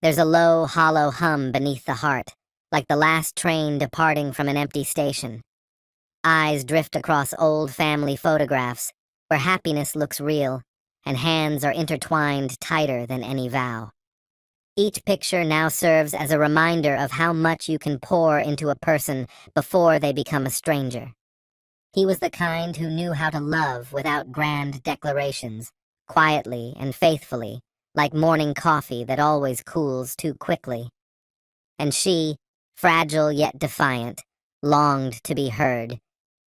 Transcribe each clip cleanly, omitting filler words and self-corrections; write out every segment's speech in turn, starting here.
There's a low, hollow hum beneath the heart, like the last train departing from an empty station. Eyes drift across old family photographs, where happiness looks real, and hands are intertwined tighter than any vow. Each picture now serves as a reminder of how much you can pour into a person before they become a stranger. He was the kind who knew how to love without grand declarations, quietly and faithfully, like morning coffee that always cools too quickly. And she, fragile yet defiant, longed to be heard,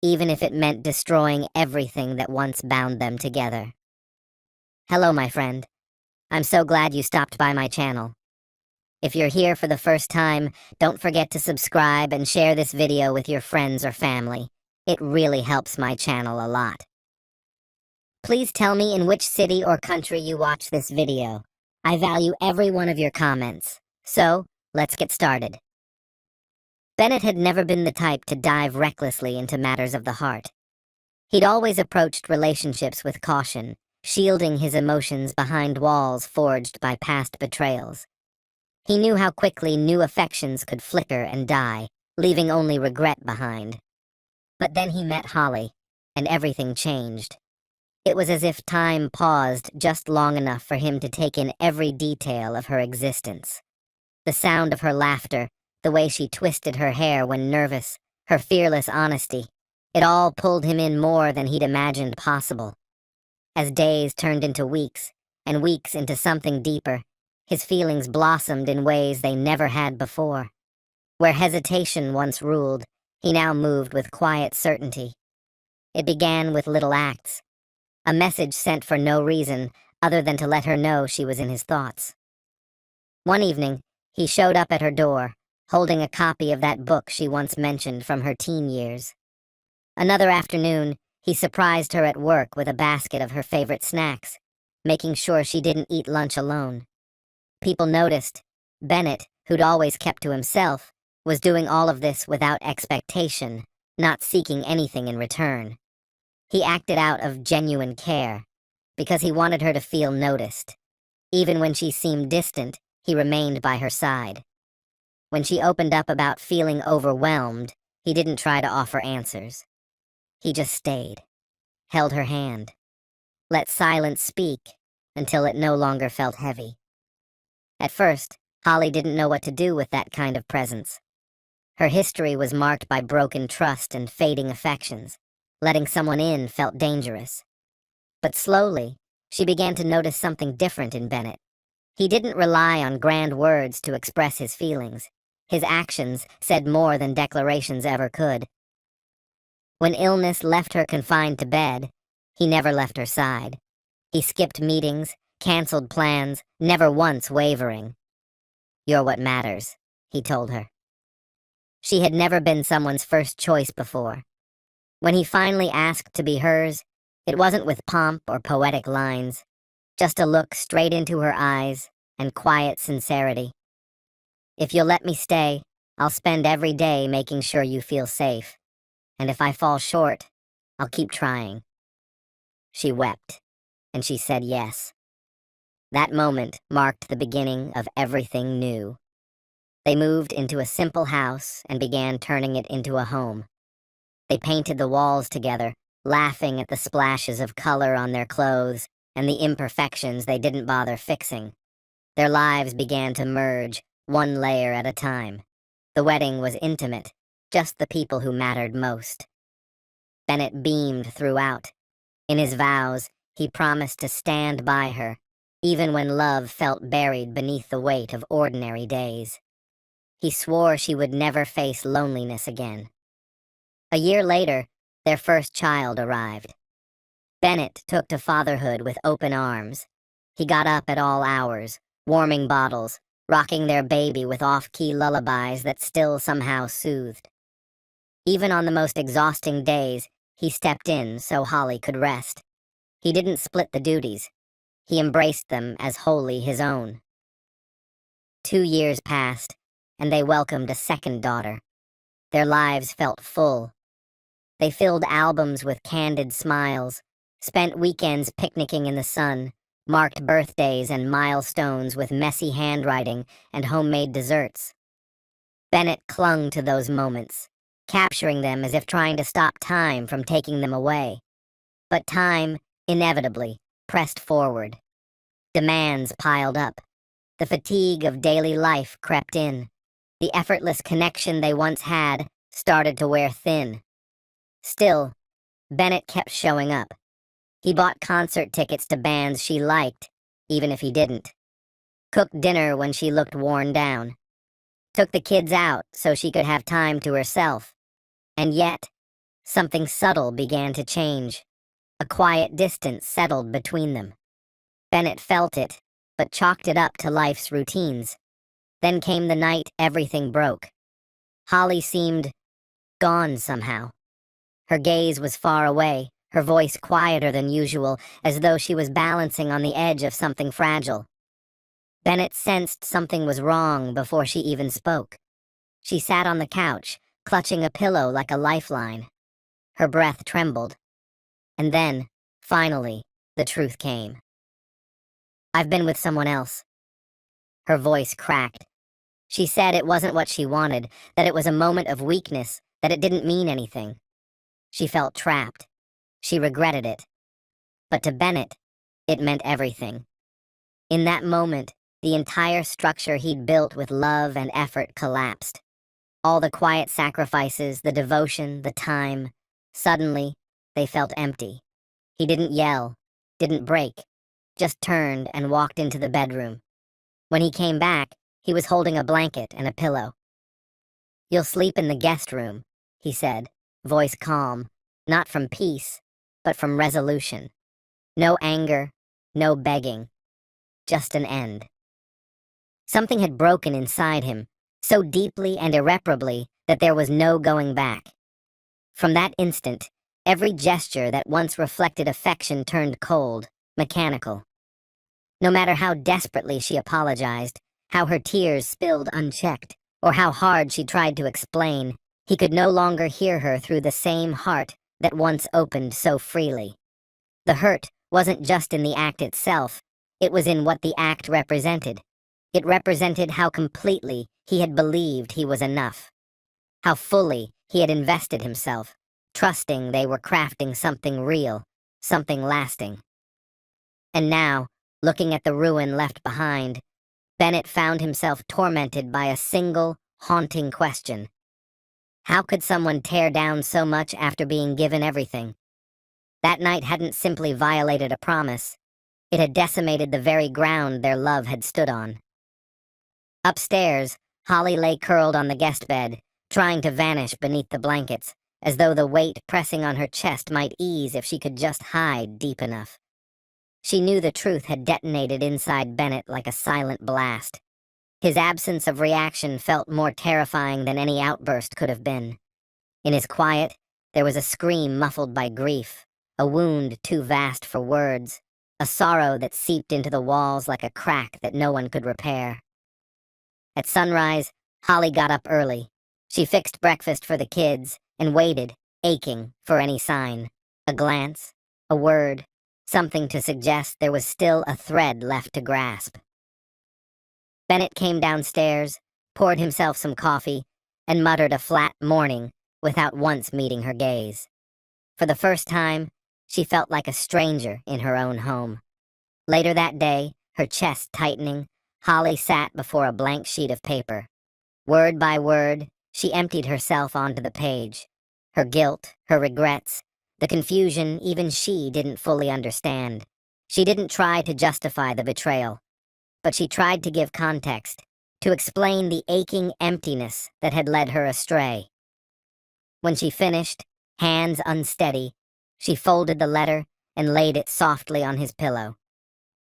even if it meant destroying everything that once bound them together. Hello, my friend. I'm so glad you stopped by my channel. If you're here for the first time, don't forget to subscribe and share this video with your friends or family. It really helps my channel a lot. Please tell me in which city or country you watch this video. I value every one of your comments. So, let's get started. Bennett had never been the type to dive recklessly into matters of the heart. He'd always approached relationships with caution, shielding his emotions behind walls forged by past betrayals. He knew how quickly new affections could flicker and die, leaving only regret behind. But then he met Holly, and everything changed. It was as if time paused just long enough for him to take in every detail of her existence. The sound of her laughter, the way she twisted her hair when nervous, her fearless honesty, it all pulled him in more than he'd imagined possible. As days turned into weeks, and weeks into something deeper, his feelings blossomed in ways they never had before. Where hesitation once ruled, he now moved with quiet certainty. It began with little acts. A message sent for no reason other than to let her know she was in his thoughts. One evening, he showed up at her door, holding a copy of that book she once mentioned from her teen years. Another afternoon, he surprised her at work with a basket of her favorite snacks, making sure she didn't eat lunch alone. People noticed. Bennett, who'd always kept to himself, was doing all of this without expectation, not seeking anything in return. He acted out of genuine care, because he wanted her to feel noticed. Even when she seemed distant, he remained by her side. When she opened up about feeling overwhelmed, he didn't try to offer answers. He just stayed, held her hand, let silence speak until it no longer felt heavy. At first, Holly didn't know what to do with that kind of presence. Her history was marked by broken trust and fading affections. Letting someone in felt dangerous. But slowly, she began to notice something different in Bennett. He didn't rely on grand words to express his feelings. His actions said more than declarations ever could. When illness left her confined to bed, he never left her side. He skipped meetings, canceled plans, never once wavering. "You're what matters," he told her. She had never been someone's first choice before. When he finally asked to be hers, it wasn't with pomp or poetic lines, just a look straight into her eyes and quiet sincerity. "If you'll let me stay, I'll spend every day making sure you feel safe. And if I fall short, I'll keep trying." She wept, and she said yes. That moment marked the beginning of everything new. They moved into a simple house and began turning it into a home. They painted the walls together, laughing at the splashes of color on their clothes and the imperfections they didn't bother fixing. Their lives began to merge, one layer at a time. The wedding was intimate, just the people who mattered most. Bennett beamed throughout. In his vows, he promised to stand by her, even when love felt buried beneath the weight of ordinary days. He swore she would never face loneliness again. A year later, their first child arrived. Bennett took to fatherhood with open arms. He got up at all hours, warming bottles, rocking their baby with off-key lullabies that still somehow soothed. Even on the most exhausting days, he stepped in so Holly could rest. He didn't split the duties. He embraced them as wholly his own. 2 years passed, and they welcomed a second daughter. Their lives felt full. They filled albums with candid smiles, spent weekends picnicking in the sun, marked birthdays and milestones with messy handwriting and homemade desserts. Bennett clung to those moments, capturing them as if trying to stop time from taking them away. But time, inevitably, pressed forward. Demands piled up. The fatigue of daily life crept in. The effortless connection they once had started to wear thin. Still, Bennett kept showing up. He bought concert tickets to bands she liked, even if he didn't. Cooked dinner when she looked worn down. Took the kids out so she could have time to herself. And yet, something subtle began to change. A quiet distance settled between them. Bennett felt it, but chalked it up to life's routines. Then came the night everything broke. Holly seemed gone somehow. Her gaze was far away, her voice quieter than usual, as though she was balancing on the edge of something fragile. Bennett sensed something was wrong before she even spoke. She sat on the couch, clutching a pillow like a lifeline. Her breath trembled. And then, finally, the truth came. "I've been with someone else." Her voice cracked. She said it wasn't what she wanted, that it was a moment of weakness, that it didn't mean anything. She felt trapped. She regretted it. But to Bennett, it meant everything. In that moment, the entire structure he'd built with love and effort collapsed. All the quiet sacrifices, the devotion, the time, suddenly, they felt empty. He didn't yell, didn't break, just turned and walked into the bedroom. When he came back, he was holding a blanket and a pillow. "You'll sleep in the guest room," he said, voice calm, not from peace, but from resolution. No anger, no begging, just an end. Something had broken inside him, so deeply and irreparably that there was no going back. From that instant, every gesture that once reflected affection turned cold, mechanical. No matter how desperately she apologized, how her tears spilled unchecked, or how hard she tried to explain, he could no longer hear her through the same heart that once opened so freely. The hurt wasn't just in the act itself, it was in what the act represented. It represented how completely he had believed he was enough, how fully he had invested himself, trusting they were crafting something real, something lasting. And now, looking at the ruin left behind, Bennett found himself tormented by a single, haunting question. How could someone tear down so much after being given everything? That night hadn't simply violated a promise. It had decimated the very ground their love had stood on. Upstairs, Holly lay curled on the guest bed, trying to vanish beneath the blankets, as though the weight pressing on her chest might ease if she could just hide deep enough. She knew the truth had detonated inside Bennett like a silent blast. His absence of reaction felt more terrifying than any outburst could have been. In his quiet, there was a scream muffled by grief, a wound too vast for words, a sorrow that seeped into the walls like a crack that no one could repair. At sunrise, Holly got up early. She fixed breakfast for the kids and waited, aching, for any sign. A glance, a word, something to suggest there was still a thread left to grasp. Bennett came downstairs, poured himself some coffee, and muttered a flat morning without once meeting her gaze. For the first time, she felt like a stranger in her own home. Later that day, her chest tightening, Holly sat before a blank sheet of paper. Word by word, she emptied herself onto the page. Her guilt, her regrets, the confusion even she didn't fully understand. She didn't try to justify the betrayal, but she tried to give context, to explain the aching emptiness that had led her astray. When she finished, hands unsteady, she folded the letter and laid it softly on his pillow.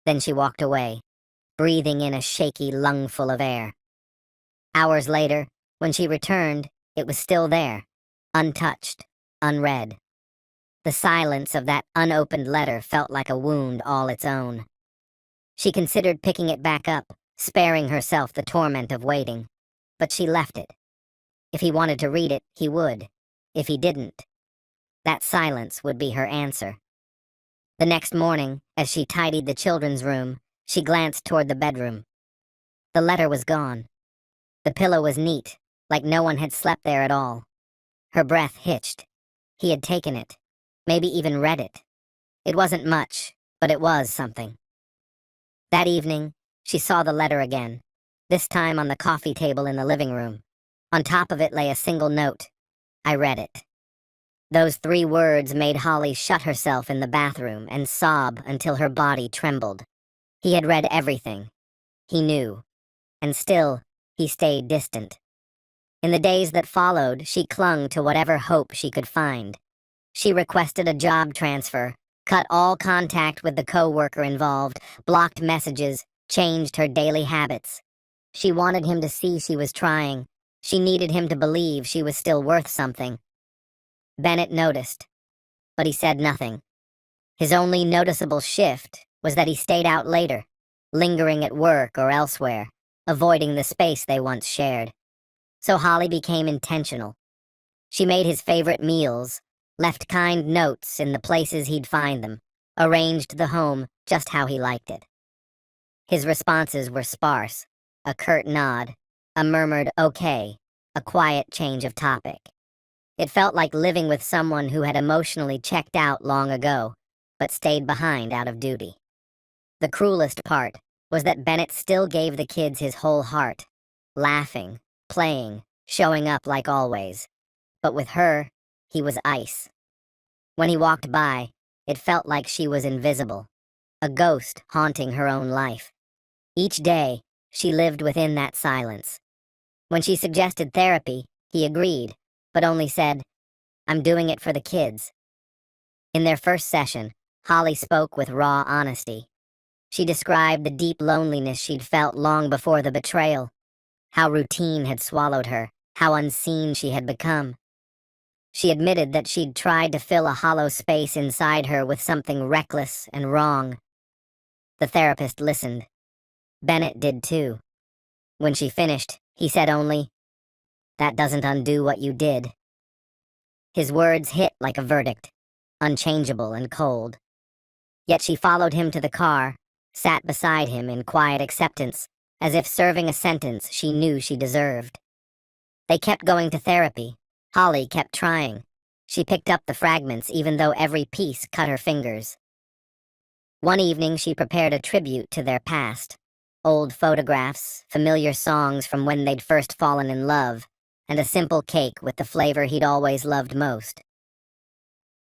Then she walked away, breathing in a shaky lungful of air. Hours later, when she returned, it was still there, untouched, unread. The silence of that unopened letter felt like a wound all its own. She considered picking it back up, sparing herself the torment of waiting, but she left it. If he wanted to read it, he would. If he didn't, that silence would be her answer. The next morning, as she tidied the children's room, she glanced toward the bedroom. The letter was gone. The pillow was neat, like no one had slept there at all. Her breath hitched. He had taken it, maybe even read it. It wasn't much, but it was something. That evening, she saw the letter again, this time on the coffee table in the living room. On top of it lay a single note. I read it. Those 3 words made Holly shut herself in the bathroom and sob until her body trembled. He had read everything. He knew. And still, he stayed distant. In the days that followed, she clung to whatever hope she could find. She requested a job transfer, cut all contact with the co-worker involved, blocked messages, changed her daily habits. She wanted him to see she was trying. She needed him to believe she was still worth something. Bennett noticed, but he said nothing. His only noticeable shift was that he stayed out later, lingering at work or elsewhere, avoiding the space they once shared. So Holly became intentional. She made his favorite meals, left kind notes in the places he'd find them, arranged the home just how he liked it. His responses were sparse, a curt nod, a murmured okay, a quiet change of topic. It felt like living with someone who had emotionally checked out long ago, but stayed behind out of duty. The cruelest part was that Bennett still gave the kids his whole heart, laughing, playing, showing up like always. But with her, he was ice. When he walked by, it felt like she was invisible, a ghost haunting her own life. Each day, she lived within that silence. When she suggested therapy, he agreed, but only said, I'm doing it for the kids. In their first session, Holly spoke with raw honesty. She described the deep loneliness she'd felt long before the betrayal, how routine had swallowed her, how unseen she had become. She admitted that she'd tried to fill a hollow space inside her with something reckless and wrong. The therapist listened. Bennett did too. When she finished, he said only, that doesn't undo what you did. His words hit like a verdict, unchangeable and cold. Yet she followed him to the car, sat beside him in quiet acceptance, as if serving a sentence she knew she deserved. They kept going to therapy. Holly kept trying. She picked up the fragments even though every piece cut her fingers. One evening she prepared a tribute to their past. Old photographs, familiar songs from when they'd first fallen in love, and a simple cake with the flavor he'd always loved most.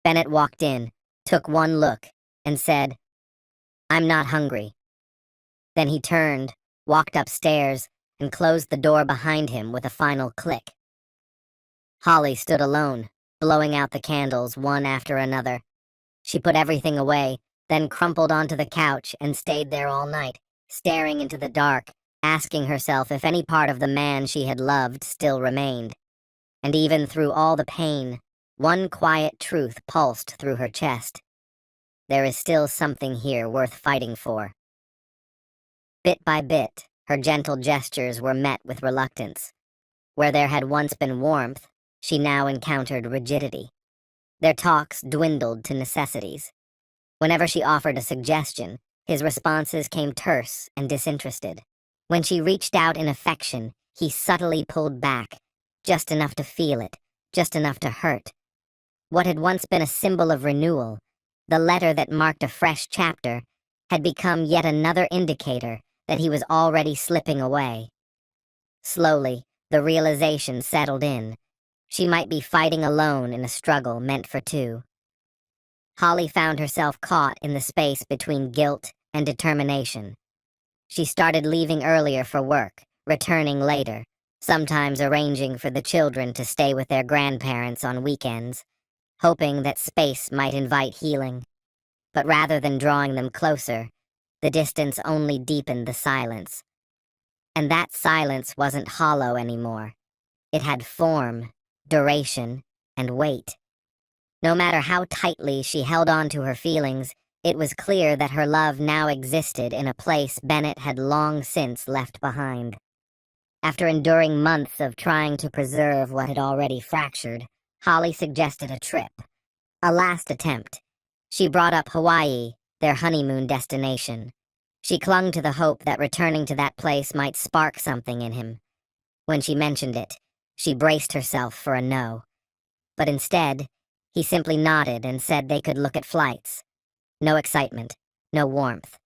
Bennett walked in, took one look, and said, I'm not hungry. Then he turned, walked upstairs, and closed the door behind him with a final click. Holly stood alone, blowing out the candles one after another. She put everything away, then crumpled onto the couch and stayed there all night, staring into the dark, asking herself if any part of the man she had loved still remained. And even through all the pain, one quiet truth pulsed through her chest. There is still something here worth fighting for. Bit by bit, her gentle gestures were met with reluctance. Where there had once been warmth, she now encountered rigidity. Their talks dwindled to necessities. Whenever she offered a suggestion, his responses came terse and disinterested. When she reached out in affection, he subtly pulled back, just enough to feel it, just enough to hurt. What had once been a symbol of renewal, the letter that marked a fresh chapter, had become yet another indicator that he was already slipping away. Slowly, the realization settled in. She might be fighting alone in a struggle meant for two. Holly found herself caught in the space between guilt and determination. She started leaving earlier for work, returning later, sometimes arranging for the children to stay with their grandparents on weekends, hoping that space might invite healing. But rather than drawing them closer, the distance only deepened the silence. And that silence wasn't hollow anymore. It had form, duration, and weight. No matter how tightly she held on to her feelings, it was clear that her love now existed in a place Bennett had long since left behind. After enduring months of trying to preserve what had already fractured, Holly suggested a trip. A last attempt. She brought up Hawaii, their honeymoon destination. She clung to the hope that returning to that place might spark something in him. When she mentioned it, she braced herself for a no. But instead, he simply nodded and said they could look at flights. No excitement, no warmth.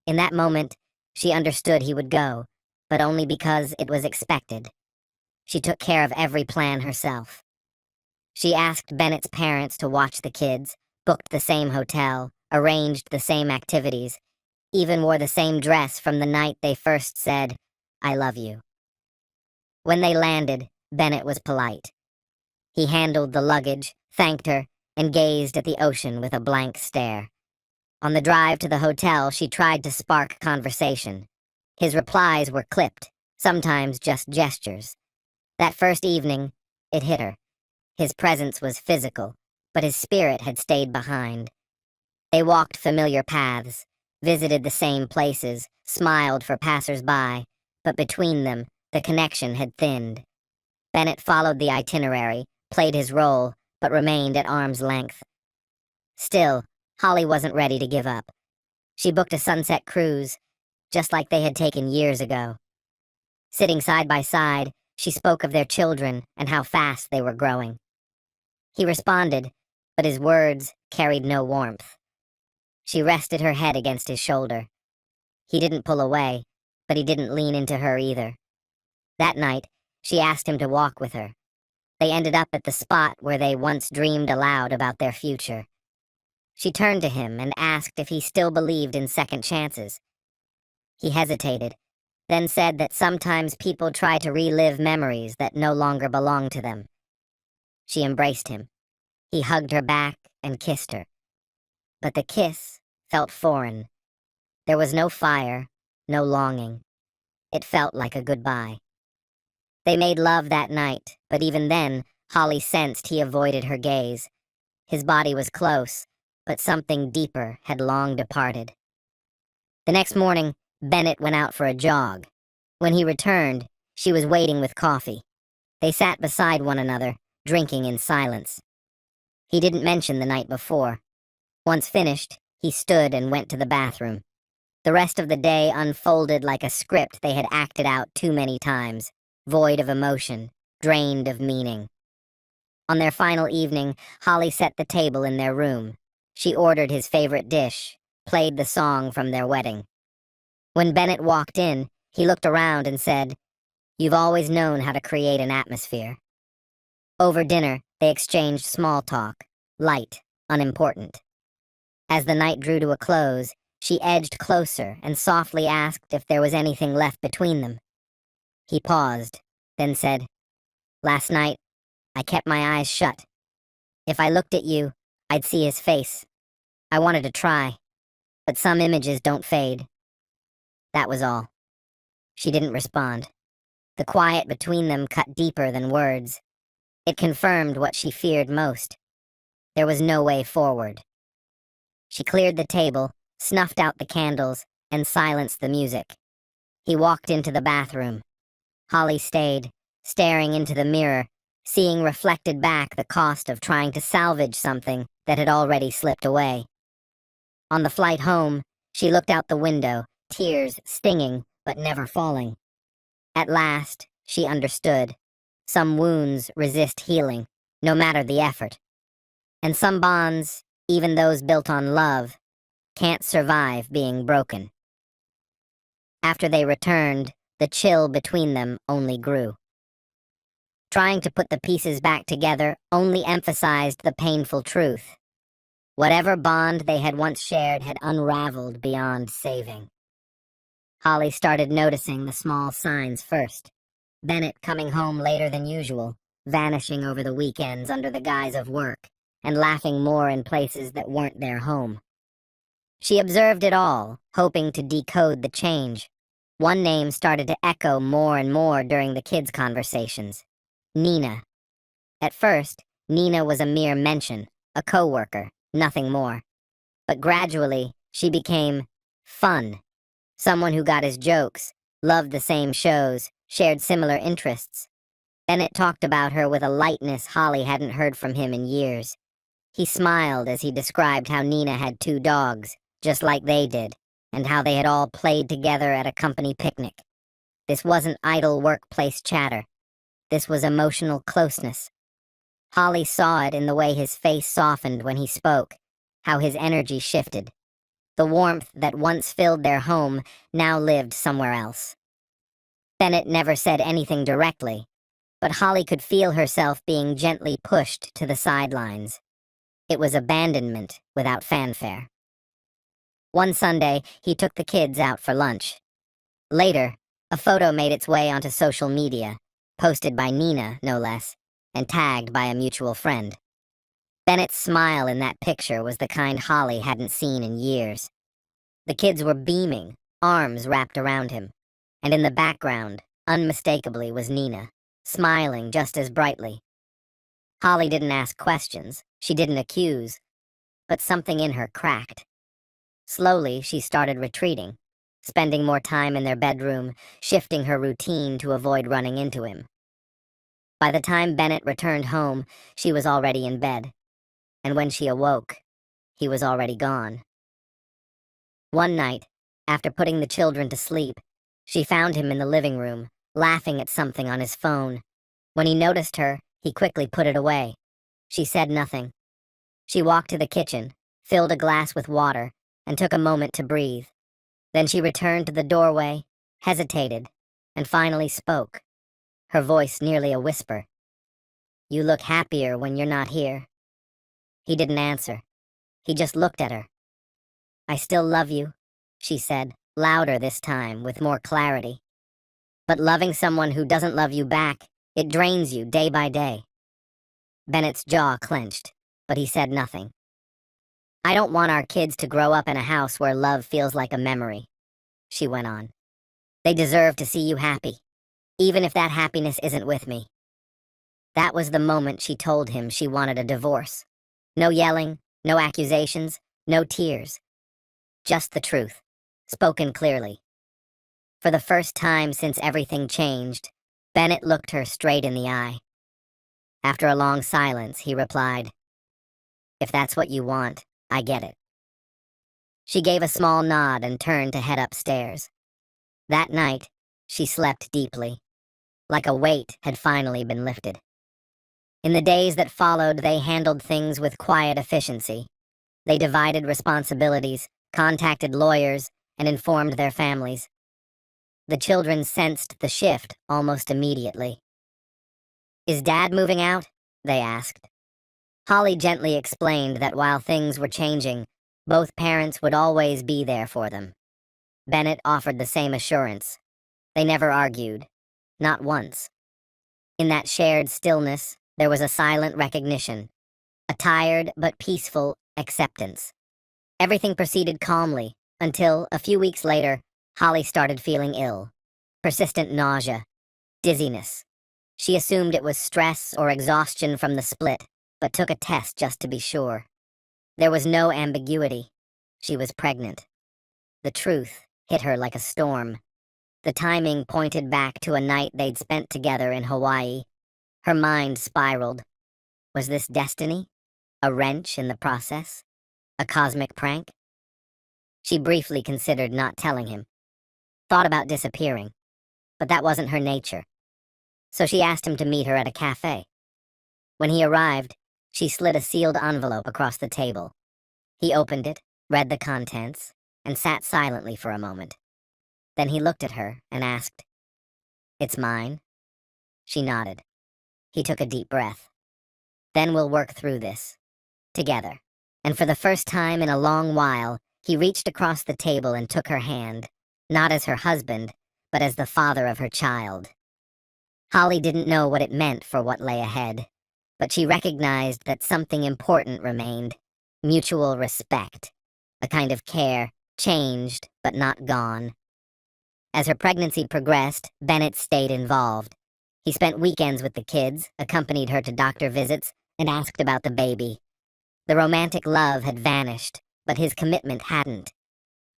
In that moment, she understood he would go, but only because it was expected. She took care of every plan herself. She asked Bennett's parents to watch the kids, booked the same hotel, arranged the same activities, even wore the same dress from the night they first said, "I love you." When they landed, Bennett was polite. He handled the luggage, thanked her, and gazed at the ocean with a blank stare. On the drive to the hotel, she tried to spark conversation. His replies were clipped, sometimes just gestures. That first evening, it hit her. His presence was physical, but his spirit had stayed behind. They walked familiar paths, visited the same places, smiled for passers-by, but between them, the connection had thinned. Bennett followed the itinerary, played his role, but remained at arm's length. Still, Holly wasn't ready to give up. She booked a sunset cruise, just like they had taken years ago. Sitting side by side, she spoke of their children and how fast they were growing. He responded, but his words carried no warmth. She rested her head against his shoulder. He didn't pull away, but he didn't lean into her either. That night, she asked him to walk with her. They ended up at the spot where they once dreamed aloud about their future. She turned to him and asked if he still believed in second chances. He hesitated, then said that sometimes people try to relive memories that no longer belong to them. She embraced him. He hugged her back and kissed her. But the kiss felt foreign. There was no fire, no longing. It felt like a goodbye. They made love that night, but even then, Holly sensed he avoided her gaze. His body was close, but something deeper had long departed. The next morning, Bennett went out for a jog. When he returned, she was waiting with coffee. They sat beside one another, drinking in silence. He didn't mention the night before. Once finished, he stood and went to the bathroom. The rest of the day unfolded like a script they had acted out too many times, void of emotion, drained of meaning. On their final evening, Holly set the table in their room. She ordered his favorite dish, played the song from their wedding. When Bennett walked in, he looked around and said, "You've always known how to create an atmosphere." Over dinner, they exchanged small talk, light, unimportant. As the night drew to a close, she edged closer and softly asked if there was anything left between them. He paused, then said, "Last night, I kept my eyes shut. If I looked at you, I'd see his face. I wanted to try, but some images don't fade." That was all. She didn't respond. The quiet between them cut deeper than words. It confirmed what she feared most. There was no way forward. She cleared the table, snuffed out the candles, and silenced the music. He walked into the bathroom. Holly stayed, staring into the mirror, seeing reflected back the cost of trying to salvage something that had already slipped away. On the flight home, she looked out the window, tears stinging but never falling. At last, she understood. Some wounds resist healing, no matter the effort. And some bonds, even those built on love, can't survive being broken. After they returned, the chill between them only grew. Trying to put the pieces back together only emphasized the painful truth. Whatever bond they had once shared had unraveled beyond saving. Holly started noticing the small signs first. Bennett coming home later than usual, vanishing over the weekends under the guise of work, and laughing more in places that weren't their home. She observed it all, hoping to decode the change. One name started to echo more and more during the kids' conversations. Nina. At first, Nina was a mere mention, a co-worker, nothing more. But gradually, she became fun. Someone who got his jokes, loved the same shows, shared similar interests. Bennett talked about her with a lightness Holly hadn't heard from him in years. He smiled as he described how Nina had 2 dogs, just like they did, and how they had all played together at a company picnic. This wasn't idle workplace chatter. This was emotional closeness. Holly saw it in the way his face softened when he spoke, how his energy shifted. The warmth that once filled their home now lived somewhere else. Bennett never said anything directly, but Holly could feel herself being gently pushed to the sidelines. It was abandonment without fanfare. One Sunday, he took the kids out for lunch. Later, a photo made its way onto social media, posted by Nina, no less, and tagged by a mutual friend. Bennett's smile in that picture was the kind Holly hadn't seen in years. The kids were beaming, arms wrapped around him, and in the background, unmistakably, was Nina, smiling just as brightly. Holly didn't ask questions, she didn't accuse, but something in her cracked. Slowly, she started retreating, spending more time in their bedroom, shifting her routine to avoid running into him. By the time Bennett returned home, she was already in bed, and when she awoke, he was already gone. One night, after putting the children to sleep, she found him in the living room, laughing at something on his phone. When he noticed her, he quickly put it away. She said nothing. She walked to the kitchen, filled a glass with water, and took a moment to breathe. Then she returned to the doorway, hesitated, and finally spoke, her voice nearly a whisper. "You look happier when you're not here." He didn't answer. He just looked at her. "I still love you," she said, louder this time, with more clarity. "But loving someone who doesn't love you back, it drains you day by day." Bennett's jaw clenched, but he said nothing. "I don't want our kids to grow up in a house where love feels like a memory," she went on. "They deserve to see you happy, even if that happiness isn't with me." That was the moment she told him she wanted a divorce. No yelling, no accusations, no tears. Just the truth, spoken clearly. For the first time since everything changed, Bennett looked her straight in the eye. After a long silence, he replied, "If that's what you want, I get it." She gave a small nod and turned to head upstairs. That night, she slept deeply, like a weight had finally been lifted. In the days that followed, they handled things with quiet efficiency. They divided responsibilities, contacted lawyers, and informed their families. The children sensed the shift almost immediately. "Is Dad moving out?" they asked. Holly gently explained that while things were changing, both parents would always be there for them. Bennett offered the same assurance. They never argued. Not once. In that shared stillness, there was a silent recognition, a tired but peaceful acceptance. Everything proceeded calmly, until, a few weeks later, Holly started feeling ill. Persistent nausea, dizziness. She assumed it was stress or exhaustion from the split, but took a test just to be sure. There was no ambiguity. She was pregnant. The truth hit her like a storm. The timing pointed back to a night they'd spent together in Hawaii. Her mind spiraled. Was this destiny? A wrench in the process? A cosmic prank? She briefly considered not telling him. Thought about disappearing. But that wasn't her nature. So she asked him to meet her at a cafe. When he arrived, she slid a sealed envelope across the table. He opened it, read the contents, and sat silently for a moment. Then he looked at her and asked, "It's mine?" She nodded. He took a deep breath. "Then we'll work through this. Together." And for the first time in a long while, he reached across the table and took her hand, not as her husband, but as the father of her child. Holly didn't know what it meant for what lay ahead, but she recognized that something important remained: mutual respect, a kind of care, changed but not gone. As her pregnancy progressed, Bennett stayed involved. He spent weekends with the kids, accompanied her to doctor visits, and asked about the baby. The romantic love had vanished, but his commitment hadn't.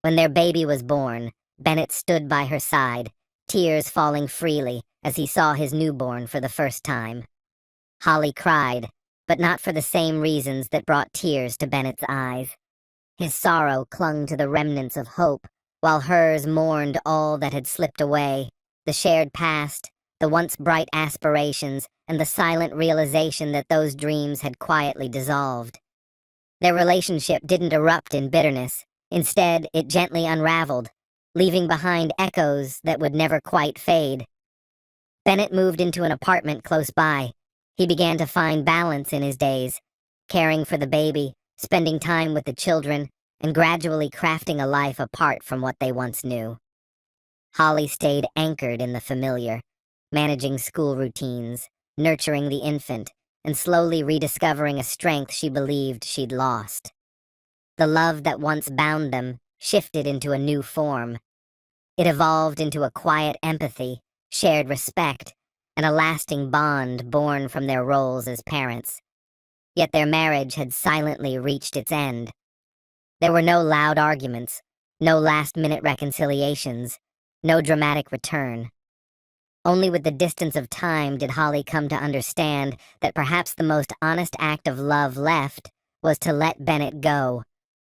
When their baby was born, Bennett stood by her side, tears falling freely as he saw his newborn for the first time. Holly cried, but not for the same reasons that brought tears to Bennett's eyes. His sorrow clung to the remnants of hope, while hers mourned all that had slipped away, the shared past, the once bright aspirations, and the silent realization that those dreams had quietly dissolved. Their relationship didn't erupt in bitterness. Instead, it gently unraveled, leaving behind echoes that would never quite fade. Bennett moved into an apartment close by. He began to find balance in his days, caring for the baby, spending time with the children, and gradually crafting a life apart from what they once knew. Holly stayed anchored in the familiar, managing school routines, nurturing the infant, and slowly rediscovering a strength she believed she'd lost. The love that once bound them shifted into a new form. It evolved into a quiet empathy, shared respect, and a lasting bond born from their roles as parents. Yet their marriage had silently reached its end. There were no loud arguments, no last-minute reconciliations, no dramatic return. Only with the distance of time did Holly come to understand that perhaps the most honest act of love left was to let Bennett go,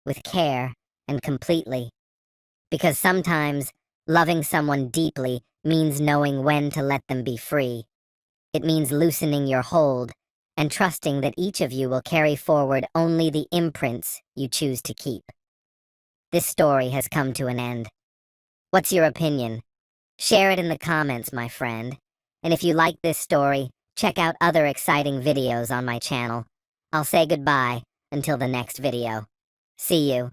with care and completely. Because sometimes, loving someone deeply means knowing when to let them be free. It means loosening your hold and trusting that each of you will carry forward only the imprints you choose to keep. This story has come to an end. What's your opinion? Share it in the comments, my friend. And if you like this story, check out other exciting videos on my channel. I'll say goodbye until the next video. See you.